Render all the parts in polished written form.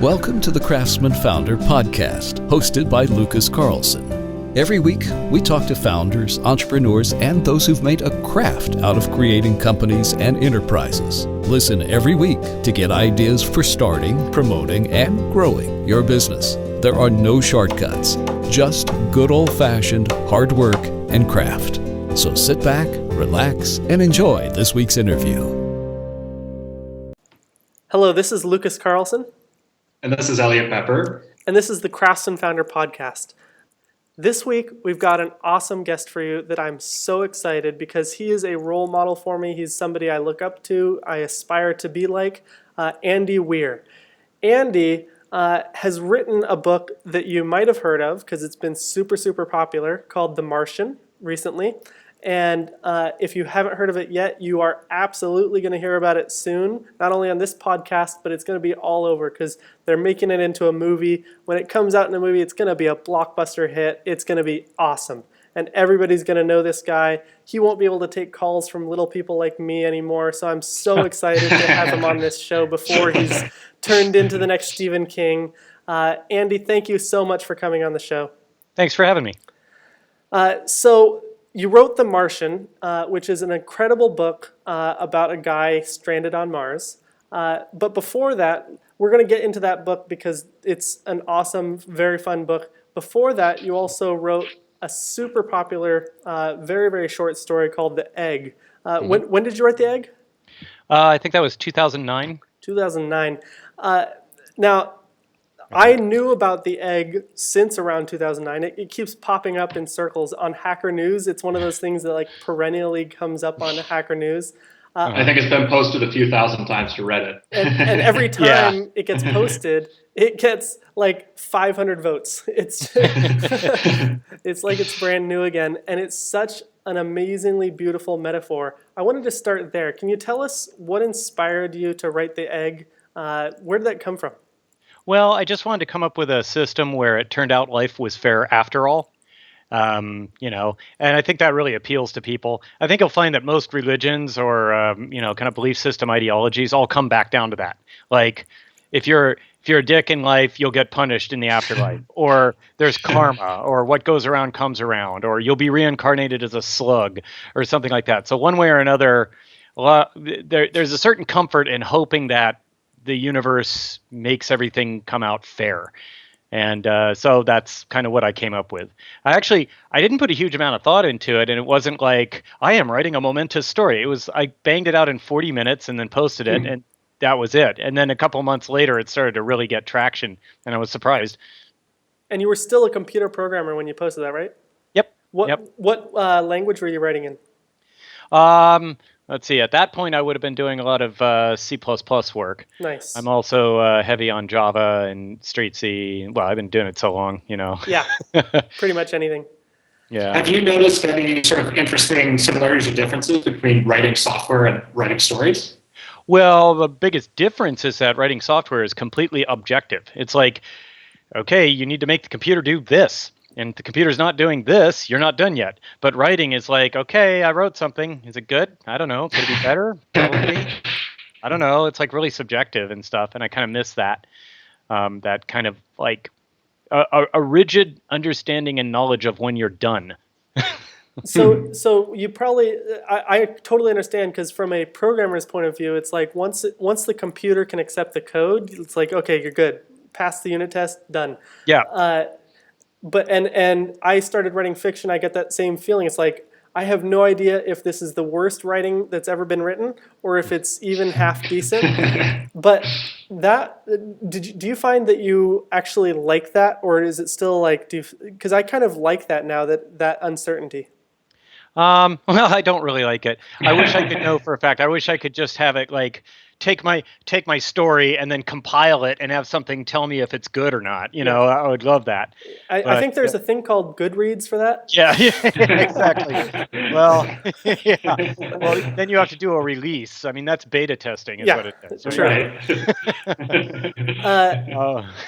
Welcome to the Craftsman Founder Podcast, hosted by Lucas Carlson. Every week, we talk to founders, entrepreneurs, and those who've made a craft out of creating companies and enterprises. Listen every week to get ideas for starting, promoting, and growing your business. There are no shortcuts, just good old-fashioned hard work and craft. So sit back, relax, and enjoy this week's interview. Hello, this is Lucas Carlson. And this is Elliot Pepper. And this is the Craftsman Founder Podcast. This week, we've got an awesome guest for you that I'm so excited because he is a role model for me. He's somebody I look up to, I aspire to be like, Andy Weir. Andy has written a book that you might have heard of because it's been super popular called The Martian recently. And if you haven't heard of it yet, you are absolutely going to hear about it soon, not only on this podcast, but it's going to be all over because they're making it into a movie. When it comes out in a movie, it's going to be a blockbuster hit. It's going to be awesome. And everybody's going to know this guy. He won't be able to take calls from little people like me anymore, so I'm so excited to have him on this show before he's turned into the next Stephen King. Andy, thank you so much for coming on the show. Thanks for having me. So you wrote The Martian, which is an incredible book about a guy stranded on Mars. But before that, we're going to get into that book because it's an awesome, very fun book. Before that, you also wrote a super popular, very short story called The Egg. When did you write The Egg? I think that was 2009. 2009. Now, I knew about The Egg since around 2009. It keeps popping up in circles on Hacker News. It's one of those things that like perennially comes up on Hacker News. I think it's been posted a few thousand times to Reddit. And every time it gets posted, it gets like 500 votes. It's it's like it's brand new again. And it's such an amazingly beautiful metaphor. I wanted to start there. Can you tell us what inspired you to write The Egg? Where did that come from? Well, I just wanted to come up with a system where it turned out life was fair after all. And I think that really appeals to people. I think you'll find that most religions or, kind of belief system ideologies all come back down to that. Like, if you're a dick in life, you'll get punished in the afterlife, or there's karma, or what goes around comes around, or you'll be reincarnated as a slug, or something like that. So one way or another, there's a certain comfort in hoping that the universe makes everything come out fair. And so that's kind of what I came up with. I didn't put a huge amount of thought into it, and it wasn't like, I am writing a momentous story. It was, I banged it out in 40 minutes and then posted it, and that was it. And then a couple months later, it started to really get traction, and I was surprised. And you were still a computer programmer when you posted that, right? Yep. What language were you writing in? Let's see. At that point, I would have been doing a lot of C++ work. Nice. I'm also heavy on Java and Straight C. Well, I've been doing it so long, Yeah, pretty much anything. Yeah. Have you noticed any sort of interesting similarities or differences between writing software and writing stories? Well, the biggest difference is that writing software is completely objective. It's like, okay, you need to make the computer do this. And if the computer's not doing this, you're not done yet. But writing is like, okay, I wrote something. Is it good? I don't know. Could it be better? Probably. I don't know. It's like really subjective and stuff. And I kind of miss that. That kind of like a rigid understanding and knowledge of when you're done. So you probably, I totally understand because from a programmer's point of view, it's like once the computer can accept the code, it's like, okay, you're good. Pass the unit test, done. Yeah. But and I started writing fiction. I get that same feeling. It's like I have no idea if this is the worst writing that's ever been written or if it's even half decent. But that do you find that you actually like that, or is it still like because I kind of like that now, that uncertainty. Well, I don't really like it. I wish I could know for a fact. I wish I could just have it like take my story and then compile it and have something tell me if it's good or not. I would love that. I think there's a thing called Goodreads for that. Yeah, exactly. Well, yeah. Well, then you have to do a release. I mean, that's beta testing is what it is. Sure. Right.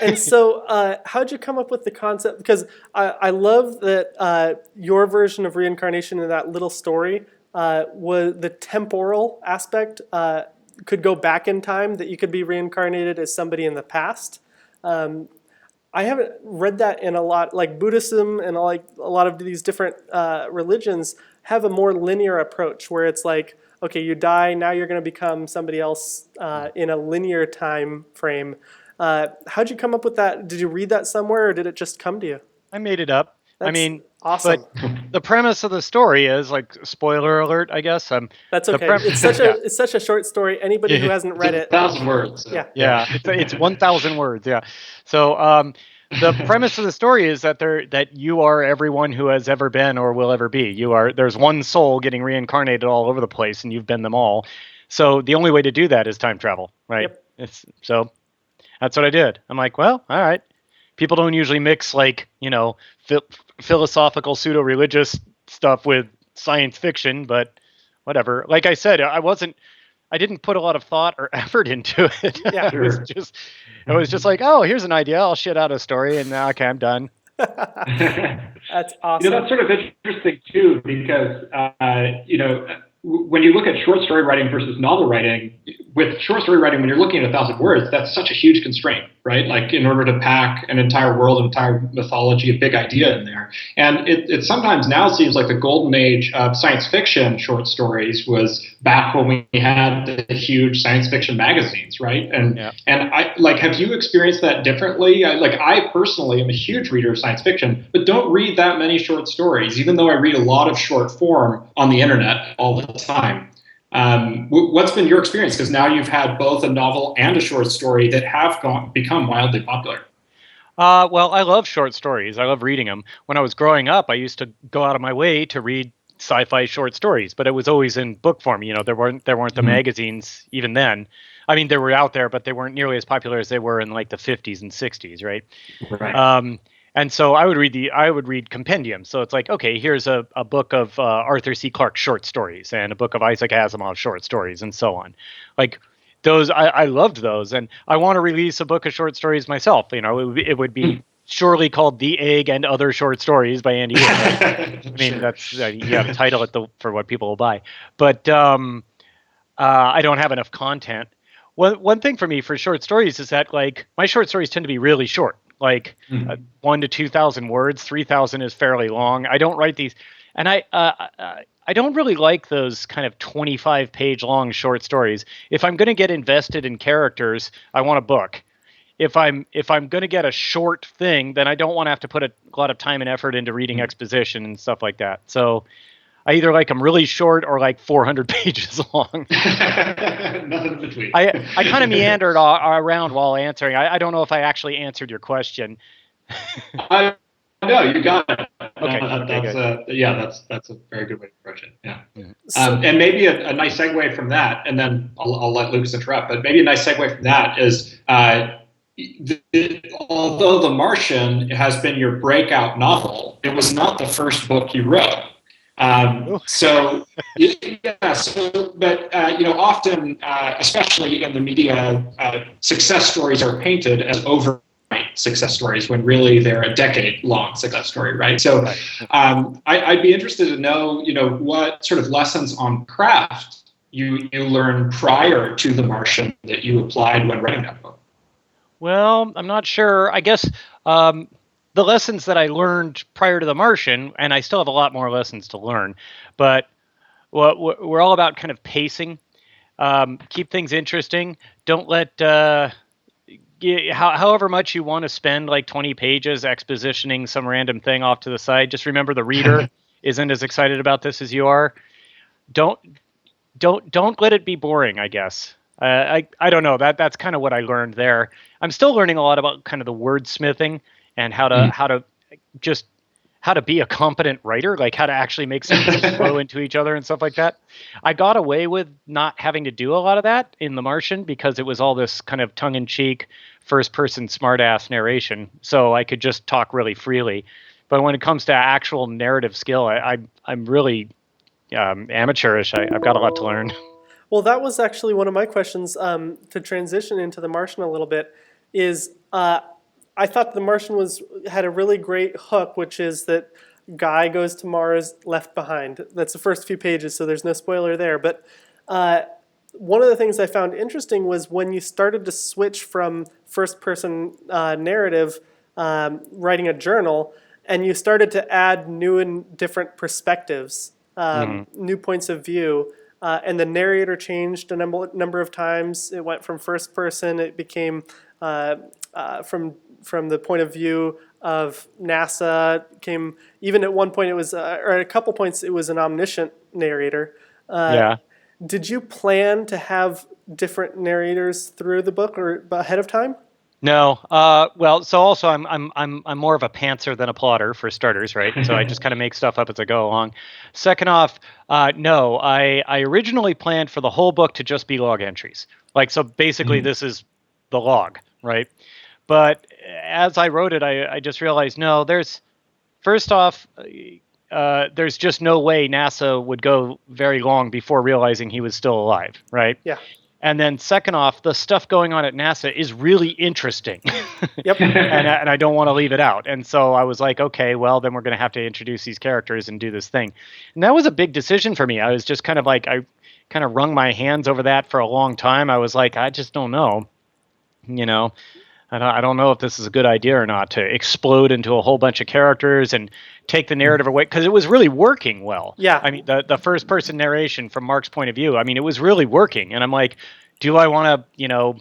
And so how'd you come up with the concept? Because I love that your version of reincarnation in that little story was the temporal aspect could go back in time, that you could be reincarnated as somebody in the past. I haven't read that in a lot, like Buddhism and like a lot of these different religions have a more linear approach where it's like, okay, you die, now you're going to become somebody else in a linear time frame. How'd you come up with that? Did you read that somewhere or did it just come to you? I made it up. That's awesome. But the premise of the story is like spoiler alert, I guess. That's the okay. It's such a short story. Anybody who hasn't read it, 1,000 words. Yeah. It's 1,000 words. Yeah. So the premise of the story is that you are everyone who has ever been or will ever be. There's one soul getting reincarnated all over the place, and you've been them all. So the only way to do that is time travel, right? Yep. So that's what I did. I'm like, well, all right. People don't usually mix like, philosophical pseudo-religious stuff with science fiction, but whatever. Like I said, I didn't put a lot of thought or effort into it. Yeah. It was just like, oh, here's an idea. I'll shit out a story, and okay, I'm done. That's awesome. That's sort of interesting too, because when you look at short story writing versus novel writing, with short story writing, when you're looking at 1,000 words, that's such a huge constraint, right? Like in order to pack an entire world, an entire mythology, a big idea in there. And it sometimes now seems like the golden age of science fiction short stories was back when we had the huge science fiction magazines, right? And have you experienced that differently? I personally am a huge reader of science fiction, but don't read that many short stories, even though I read a lot of short form on the internet all the time. What's been your experience? Because now you've had both a novel and a short story that have become wildly popular. Well, I love short stories. I love reading them. When I was growing up, I used to go out of my way to read sci-fi short stories, but it was always in book form. There weren't the magazines even then. I mean, they were out there, but they weren't nearly as popular as they were in like the 50s and 60s, right? Right. And so I would read compendiums. So it's like, okay, here's a book of Arthur C. Clarke short stories and a book of Isaac Asimov short stories and so on. Like those, I loved those. And I want to release a book of short stories myself. It would be surely called The Egg and Other Short Stories by Andy Weir. Right? I mean, that's you have to title it for what people will buy. But I don't have enough content. One thing for me for short stories is that like my short stories tend to be really short. Like 1,000 to 2,000 words, 3,000 is fairly long. I don't write these, and I don't really like those kind of 25-page long short stories. If I'm going to get invested in characters, I want a book. If I'm going to get a short thing, then I don't want to have to put a lot of time and effort into reading exposition and stuff like that. So I either like them really short or like 400 pages long. Nothing in between. I kind of meandered around while answering. I don't know if I actually answered your question. No, you got it. Okay. That's a very good way to approach it. Yeah. And maybe a nice segue from that, and then I'll let Lucas interrupt, but maybe a nice segue from that is although The Martian has been your breakout novel, it was not the first book you wrote. Often, especially in the media, success stories are painted as overnight success stories when really they're a decade-long success story, right? So, I'd be interested to know, what sort of lessons on craft you learned prior to The Martian that you applied when writing that book. Well, I'm not sure. I guess the lessons that I learned prior to The Martian, and I still have a lot more lessons to learn, but we're all about kind of pacing. Keep things interesting. Don't let however much you want to spend like 20 pages expositioning some random thing off to the side. Just remember the reader isn't as excited about this as you are. Don't let it be boring, I guess. I don't know. That's kind of what I learned there. I'm still learning a lot about kind of the wordsmithing and how to be a competent writer, like how to actually make sentences flow into each other and stuff like that. I got away with not having to do a lot of that in The Martian because it was all this kind of tongue-in-cheek, first-person smartass narration, so I could just talk really freely. But when it comes to actual narrative skill, I'm really amateurish. I've got a lot to learn. Well, that was actually one of my questions to transition into The Martian a little bit. Is I thought The Martian had a really great hook, which is that guy goes to Mars, left behind. That's the first few pages, so there's no spoiler there. But one of the things I found interesting was when you started to switch from first-person narrative, writing a journal, and you started to add new and different perspectives, new points of view, and the narrator changed a number of times. It went from first person. It became from the point of view of NASA. Came even at one point it was, or at a couple points it was an omniscient narrator. Yeah. Did you plan to have different narrators through the book or ahead of time? No. Well, so also I'm more of a pantser than a plotter for starters, right? So I just kind of make stuff up as I go along. Second off, no, I originally planned for the whole book to just be log entries. Like, so basically this is the log, right? But as I wrote it, I just realized, no, first off, there's just no way NASA would go very long before realizing he was still alive, right? Yeah. And then second off, the stuff going on at NASA is really interesting. Yep. and I don't want to leave it out. And so I was like, okay, well, then we're going to have to introduce these characters and do this thing. And that was a big decision for me. I was just kind of like, I kind of wrung my hands over that for a long time. I was like, I just don't know. I don't know if this is a good idea or not to explode into a whole bunch of characters and take the narrative away, because it was really working well. Yeah. I mean, the first person narration from Mark's point of view, I mean, it was really working. And I'm like, do I want to,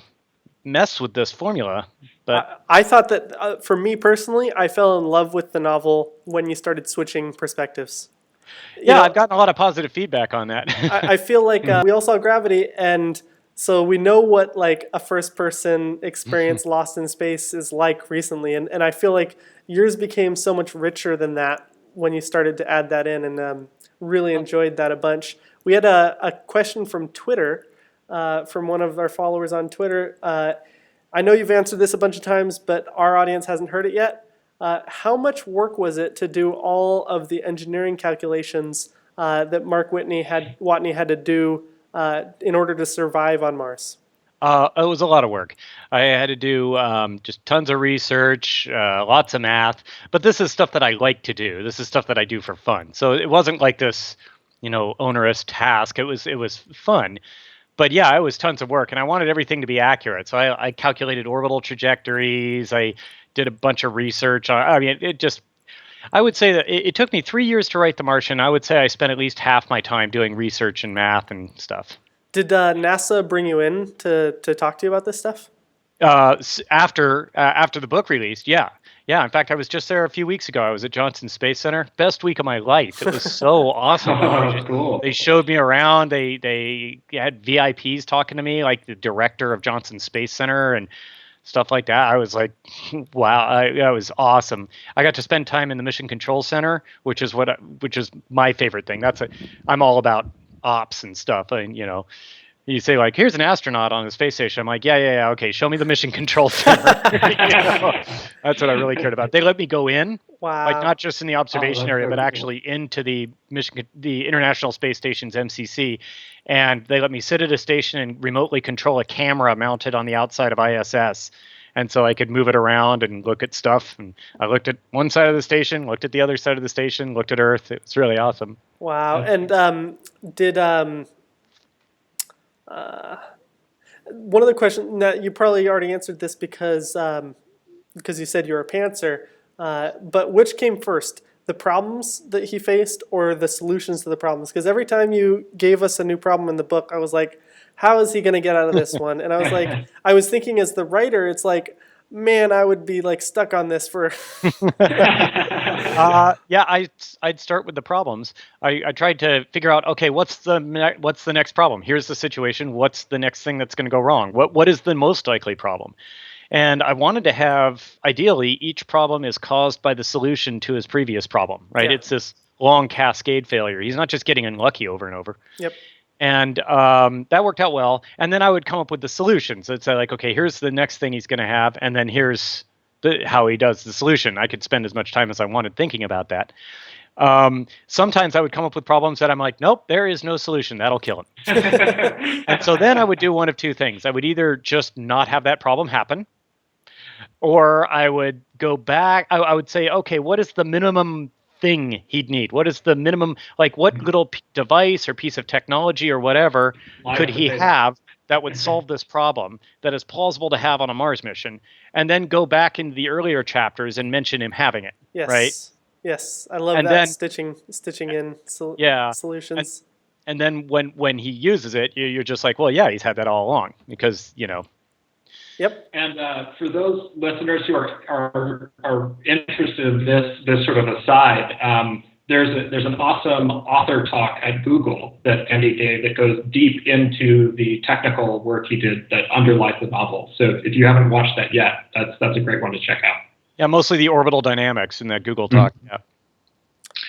mess with this formula? But I thought that for me personally, I fell in love with the novel when you started switching perspectives. I've gotten a lot of positive feedback on that. I feel like we all saw Gravity, and so we know what like a first-person experience lost in space is like recently, and I feel like yours became so much richer than that when you started to add that in, and really enjoyed that a bunch. We had a question from Twitter, from one of our followers on Twitter. I know you've answered this a bunch of times, but our audience hasn't heard it yet. How much work was it to do all of the engineering calculations that Mark Watney had to do in order to survive on Mars? It was a lot of work. I had to do just tons of research, lots of math. But this is stuff that I like to do. This is stuff that I do for fun. So it wasn't like this, onerous task. It was fun. But yeah, it was tons of work, and I wanted everything to be accurate. So I calculated orbital trajectories. I did a bunch of research. I mean, I would say that it took me 3 years to write The Martian. I would say I spent at least half my time doing research and math and stuff. Did NASA bring you in to talk to you about this stuff? After the book released, yeah. In fact, I was just there a few weeks ago. I was at Johnson Space Center. Best week of my life. It was so awesome. Cool. They showed me around. They had VIPs talking to me, like the director of Johnson Space Center and stuff like that. I was like, wow, that was awesome. I got to spend time in the Mission Control Center, which is my favorite thing. I'm all about ops and stuff, and you say like, here's an astronaut on the space station. I'm like, yeah, okay, show me the Mission Control Center. That's what I really cared about. They let me go in, Wow. like not just in the observation area, but actually into the International Space Station's MCC, and they let me sit at a station and remotely control a camera mounted on the outside of ISS. And so I could move it around and look at stuff. And I looked at one side of the station, looked at the other side of the station, looked at Earth. It was really awesome. Wow. And did one of the questions that you probably already answered this because you said you're a pantser, but which came first, the problems that he faced or the solutions to the problems? Because every time you gave us a new problem in the book, I was like, how is he going to get out of this one? And I was like, I was thinking as the writer, it's like, man, I would be like stuck on this for. I'd start with the problems. I tried to figure out, okay, what's the next problem? Here's the situation. What's the next thing that's going to go wrong? What is the most likely problem? And I wanted to have, ideally, each problem is caused by the solution to his previous problem, right? Yeah. It's this long cascade failure. He's not just getting unlucky over and over. Yep. And that worked out well. And then I would come up with the solutions. I'd say like, okay, here's the next thing he's going to have. And then here's how he does the solution. I could spend as much time as I wanted thinking about that. Sometimes I would come up with problems that I'm like, nope, there is no solution. That'll kill him. And so then I would do one of two things. I would either just not have that problem happen, or I would go back. I would say, okay, what is the minimum thing he'd need? What is the minimum, like what little device or piece of technology or whatever could he have that would solve this problem that is plausible to have on a Mars mission? And then go back into the earlier chapters and mention him having it. Yes. Right. Yes. I love And that then, stitching in solutions. And then when he uses it, you're just like, well, yeah, he's had that all along because, Yep. And for those listeners who are interested in this sort of aside, there's an awesome author talk at Google that Andy gave that goes deep into the technical work he did that underlies the novel. So if you haven't watched that yet, that's a great one to check out. Yeah, mostly the orbital dynamics in that Google talk. Mm-hmm. Yeah.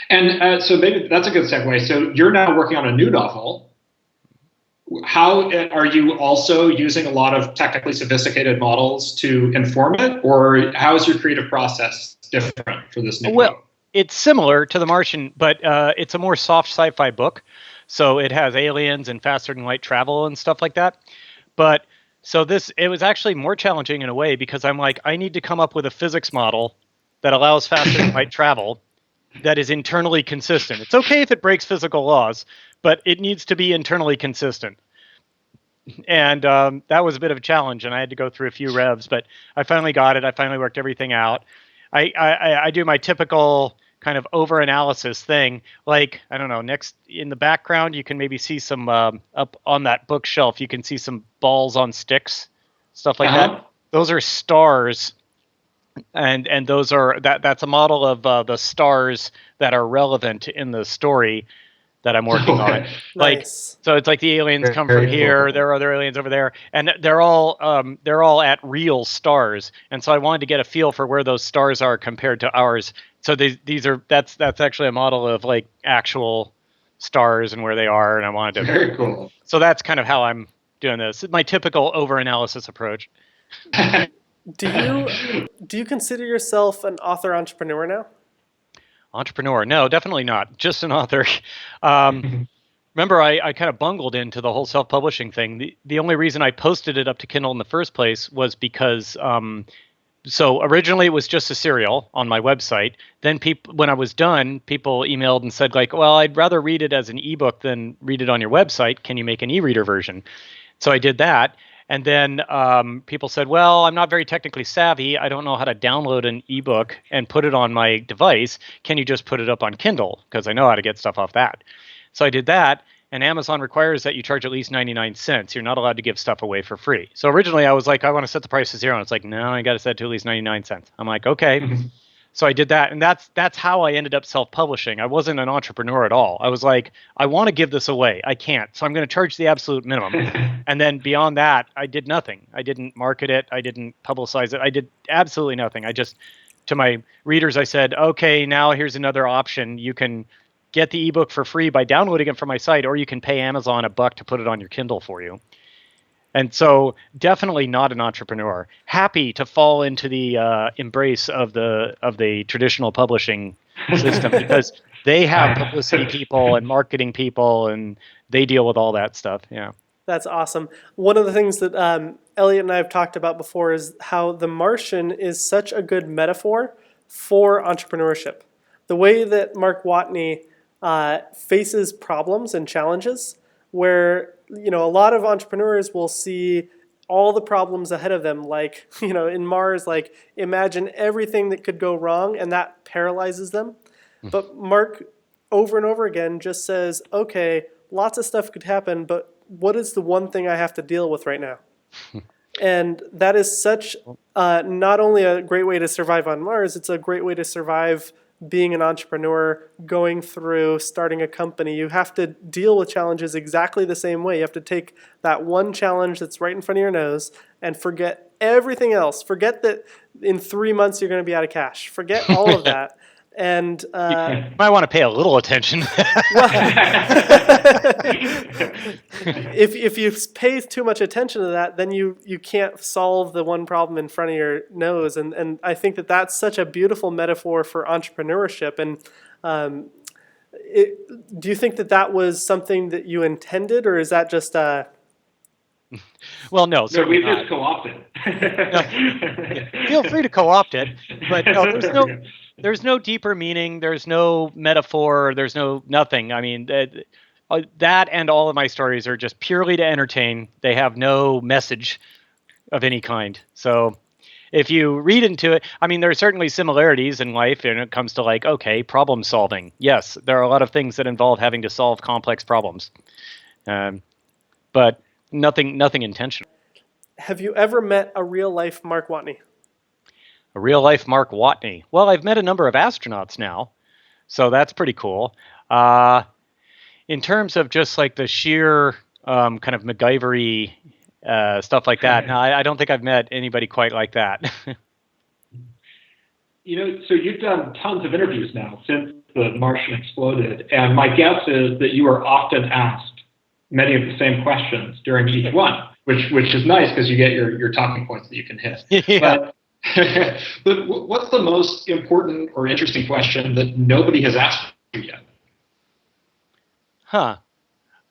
And so maybe that's a good segue. So you're now working on a new novel. How are you also using a lot of technically sophisticated models to inform it, or how is your creative process different for this new book? It's similar to The Martian, but it's a more soft sci-fi book. So it has aliens and faster than light travel and stuff like that. But so it was actually more challenging in a way because I'm like, I need to come up with a physics model that allows faster than light travel that is internally consistent. It's okay if it breaks physical laws, but it needs to be internally consistent. And that was a bit of a challenge, and I had to go through a few revs, but I finally got it. I finally worked everything out. I do my typical kind of over-analysis thing. Like, I don't know, next in the background, you can maybe see some, up on that bookshelf, you can see some balls on sticks, stuff like that. Those are stars. And those are that's a model of the stars that are relevant in the story that I'm working on. Like, Nice. so it's like the aliens come from here. There are other aliens over there, and they're all at real stars. And so I wanted to get a feel for where those stars are compared to ours. So that's actually a model of like actual stars and where they are. And I wanted to. Very cool. So that's kind of how I'm doing this. My typical over-analysis approach. Do you consider yourself an author entrepreneur now? Entrepreneur? No, definitely not. Just an author. Remember, I kind of bungled into the whole self-publishing thing. The only reason I posted it up to Kindle in the first place was because, so originally it was just a serial on my website. Then when I was done, people emailed and said like, well, I'd rather read it as an ebook than read it on your website. Can you make an e-reader version? So I did that. And then people said, well, I'm not very technically savvy. I don't know how to download an ebook and put it on my device. Can you just put it up on Kindle? Because I know how to get stuff off that. So I did that. And Amazon requires that you charge at least 99 cents. You're not allowed to give stuff away for free. So originally I was like, I want to set the price to zero. And it's like, no, I got to set it to at least 99 cents. I'm like, okay. So I did that, and that's how I ended up self-publishing. I wasn't an entrepreneur at all. I was like, I want to give this away. I can't, so I'm going to charge the absolute minimum. And then beyond that, I did nothing. I didn't market it. I didn't publicize it. I did absolutely nothing. I just, to my readers, I said, okay, now here's another option. You can get the ebook for free by downloading it from my site, or you can pay Amazon $1 to put it on your Kindle for you. And so definitely not an entrepreneur. Happy to fall into the embrace of the traditional publishing system because they have publicity people and marketing people, and they deal with all that stuff. Yeah. That's awesome. One of the things that Elliot and I have talked about before is how The Martian is such a good metaphor for entrepreneurship. The way that Mark Watney faces problems and challenges, where a lot of entrepreneurs will see all the problems ahead of them, like in Mars, like imagine everything that could go wrong, and that paralyzes them. But Mark over and over again just says, okay, lots of stuff could happen, but what is the one thing I have to deal with right now? And that is such not only a great way to survive on Mars, it's a great way to survive being an entrepreneur, going through starting a company. You have to deal with challenges exactly the same way. You have to take that one challenge that's right in front of your nose and forget everything else. Forget that in 3 months you're going to be out of cash. Forget all of that. And you might want to pay a little attention. If you pay too much attention to that, then you can't solve the one problem in front of your nose. And I think that that's such a beautiful metaphor for entrepreneurship. And do you think that that was something that you intended, or is that just Well, no. So we just co-opted. Yeah. Feel free to co-opt it, but no, there's no deeper meaning. There's no metaphor. There's no nothing. I mean, that and all of my stories are just purely to entertain. They have no message of any kind. So if you read into it, I mean, there are certainly similarities in life when it comes to like, okay, problem solving. Yes, there are a lot of things that involve having to solve complex problems, but nothing intentional. Have you ever met a real life Mark Watney? A real life Mark Watney. Well, I've met a number of astronauts now, so that's pretty cool. In terms of just like the sheer kind of MacGyver-y stuff like that, no, I don't think I've met anybody quite like that. So you've done tons of interviews now since the Martian exploded, and my guess is that you are often asked many of the same questions during each one, which is nice because you get your talking points that you can hit. Yeah. But what's the most important or interesting question that nobody has asked you yet? Huh.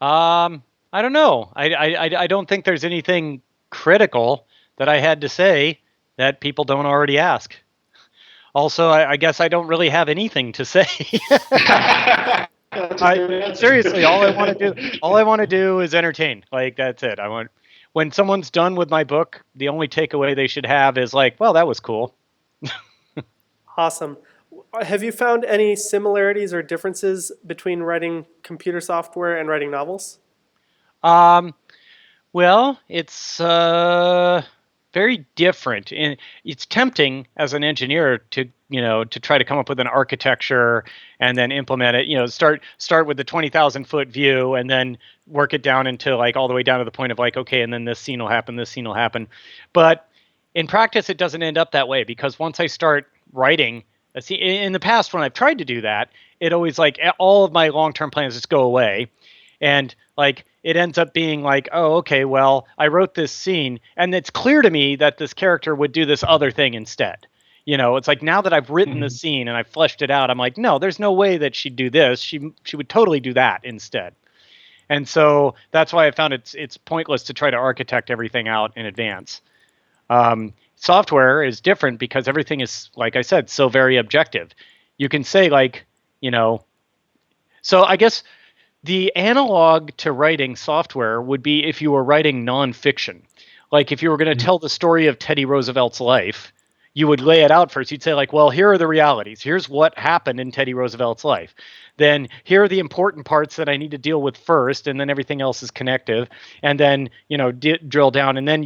I don't know. I don't think there's anything critical that I had to say that people don't already ask. Also, I guess I don't really have anything to say. Seriously, all I want to do is entertain. Like, that's it. When someone's done with my book, the only takeaway they should have is like, well, that was cool. Awesome. Have you found any similarities or differences between writing computer software and writing novels? Well, it's very different, and it's tempting as an engineer to try to come up with an architecture and then implement it. Start with the 20,000-foot view and then work it down into like all the way down to the point of like, okay, and then this scene will happen. But in practice, it doesn't end up that way, because once I start writing a scene, in the past when I've tried to do that, it always like all of my long-term plans just go away. And like it ends up being like, oh, okay, well, I wrote this scene and it's clear to me that this character would do this other thing instead. It's like now that I've written the scene and I've fleshed it out, I'm like, no, there's no way that she'd do this. She would totally do that instead. And so that's why I found it's pointless to try to architect everything out in advance. Software is different because everything is, like I said, so very objective. You can say like, so I guess the analog to writing software would be if you were writing nonfiction. Like if you were going to tell the story of Teddy Roosevelt's life, you would lay it out first. You'd say like, well, here are the realities. Here's what happened in Teddy Roosevelt's life. Then here are the important parts that I need to deal with first, and then everything else is connective. And then, drill down, and then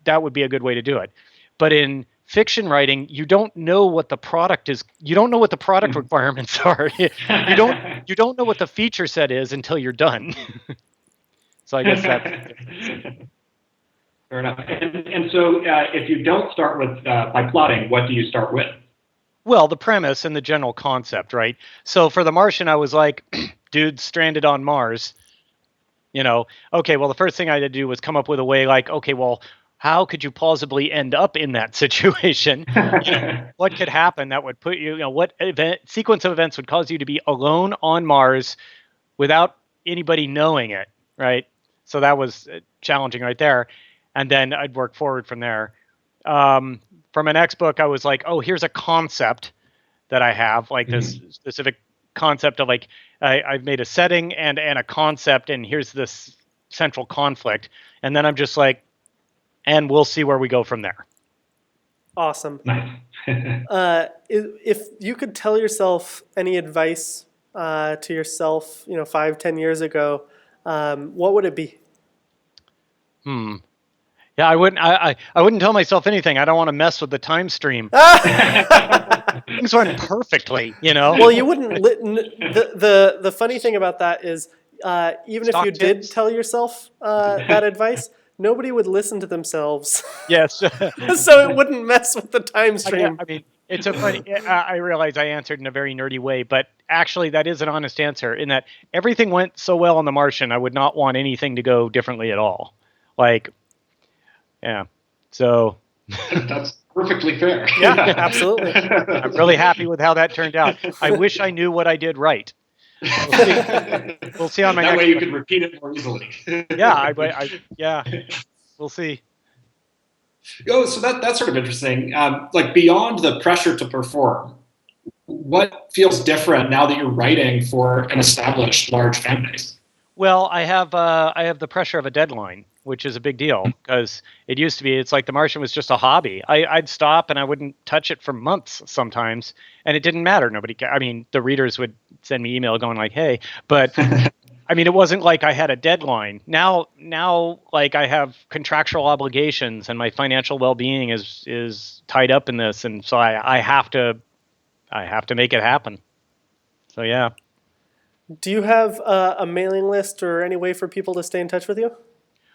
that would be a good way to do it. But in fiction writing, you don't know what the product is. You don't know what the product requirements are. You don't know what the feature set is until you're done. So I guess that's fair enough. And so if you don't start with by plotting, what do you start with? Well, the premise and the general concept, right? So for The Martian, I was like, dude stranded on Mars. Okay, well, the first thing I had to do was come up with a way like, okay, well, how could you plausibly end up in that situation? What could happen that would put you, what sequence of events would cause you to be alone on Mars without anybody knowing it, right? So that was challenging right there. And then I'd work forward from there. From my next book, I was like, oh, here's a concept that I have, like this specific concept of like, I've made a setting and a concept, and here's this central conflict. And then I'm just like, and we'll see where we go from there. Awesome. Nice. If you could tell yourself any advice to yourself, 5-10 years ago, what would it be? Yeah, I wouldn't tell myself anything. I don't want to mess with the time stream. Things went perfectly, Well, you wouldn't. The funny thing about that is, even if you did tell yourself that advice, nobody would listen to themselves. Yes. So it wouldn't mess with the time stream. I mean, it's a funny. I realize I answered in a very nerdy way, but actually, that is an honest answer. In that everything went so well on The Martian, I would not want anything to go differently at all. Like, yeah. So. That's perfectly fair. Yeah, absolutely. I'm really happy with how that turned out. I wish I knew what I did right. We'll see on my that next way you one. can repeat it more easily. Yeah, we'll see. Oh, so that's sort of interesting. Like beyond the pressure to perform, what feels different now that you're writing for an established large fan base? Well, I have the pressure of a deadline, which is a big deal because it used to be it's like The Martian was just a hobby. I'd stop and I wouldn't touch it for months sometimes, and it didn't matter. I mean, the readers would send me email going like, "Hey," but I mean, it wasn't like I had a deadline. Now, like I have contractual obligations, and my financial well-being is tied up in this, and so I have to make it happen. So yeah. Do you have a mailing list or any way for people to stay in touch with you?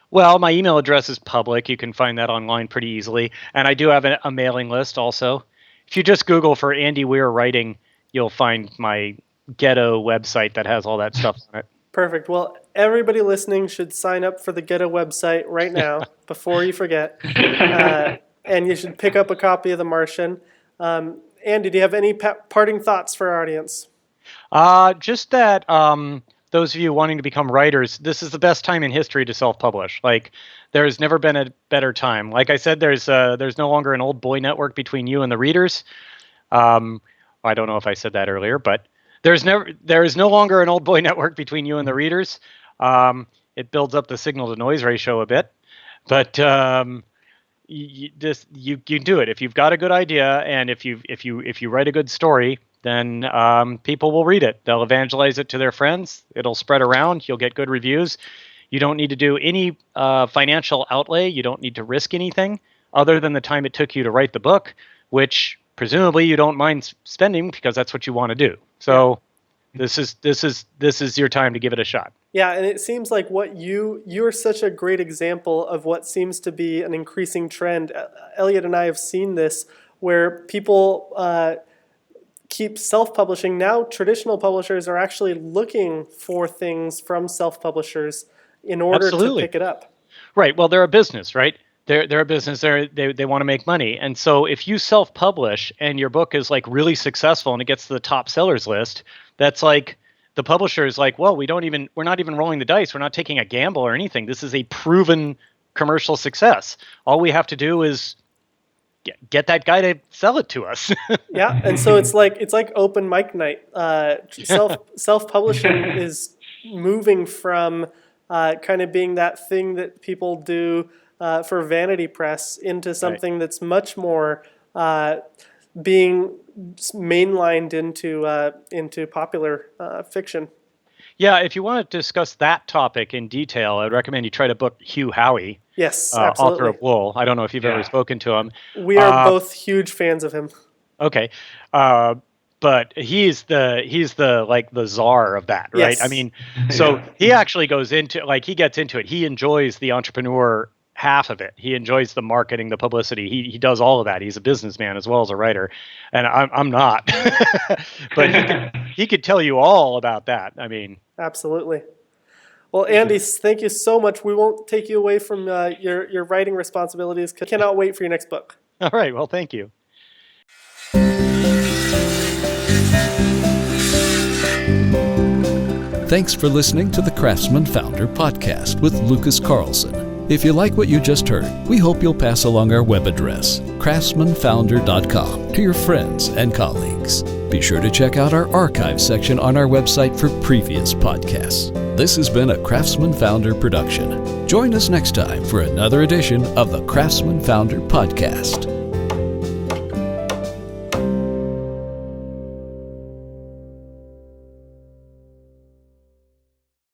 Well, my email address is public. You can find that online pretty easily. And I do have a mailing list also. If you just Google for Andy Weir writing, you'll find my ghetto website that has all that stuff on it. Perfect. Well, everybody listening should sign up for the Ghetto website right now before you forget. And you should pick up a copy of The Martian. Andy, do you have any parting thoughts for our audience? Just that those of you wanting to become writers, this is the best time in history to self-publish. Like, there's never been a better time. Like I said, there's no longer an old boy network between you and the readers. I don't know if I said that earlier, but there is no longer an old boy network between you and the readers. It builds up the signal to noise ratio a bit, but you do it if you've got a good idea, and if you write a good story, then people will read it. They'll evangelize it to their friends. It'll spread around. You'll get good reviews. You don't need to do any financial outlay. You don't need to risk anything other than the time it took you to write the book, which presumably you don't mind spending because that's what you want to do. So this is your time to give it a shot. Yeah, and it seems like you're such a great example of what seems to be an increasing trend. Elliot and I have seen this where people keep self-publishing. Now traditional publishers are actually looking for things from self-publishers in order to pick it up. Right. Well, they're a business, right? They're a business. They want to make money. And so if you self-publish and your book is like really successful and it gets to the top sellers list, that's like the publisher is like, well, we're not even rolling the dice. We're not taking a gamble or anything. This is a proven commercial success. All we have to do is get that guy to sell it to us. Yeah, and so it's like open mic night. Self-publishing is moving from kind of being that thing that people do for vanity press into something that's much more being mainlined into popular fiction. Yeah, if you want to discuss that topic in detail, I'd recommend you try to book Hugh Howey. Yes, absolutely. Author of Wool. I don't know if you've ever spoken to him. We are both huge fans of him. Okay. But he's the like the czar of that, right? Yes. I mean, so he actually goes into he gets into it. He enjoys the entrepreneur half of it. He enjoys the marketing, the publicity. He does all of that. He's a businessman as well as a writer, and I'm not. But he could tell you all about that. I mean, absolutely. Well, Andy, thank you so much. We won't take you away from your writing responsibilities. Cannot wait for your next book. All right. Well, thank you. Thanks for listening to the Craftsman Founder podcast with Lucas Carlson. If you like what you just heard, we hope you'll pass along our web address, craftsmanfounder.com, to your friends and colleagues. Be sure to check out our archive section on our website for previous podcasts. This has been a Craftsman Founder production. Join us next time for another edition of the Craftsman Founder podcast.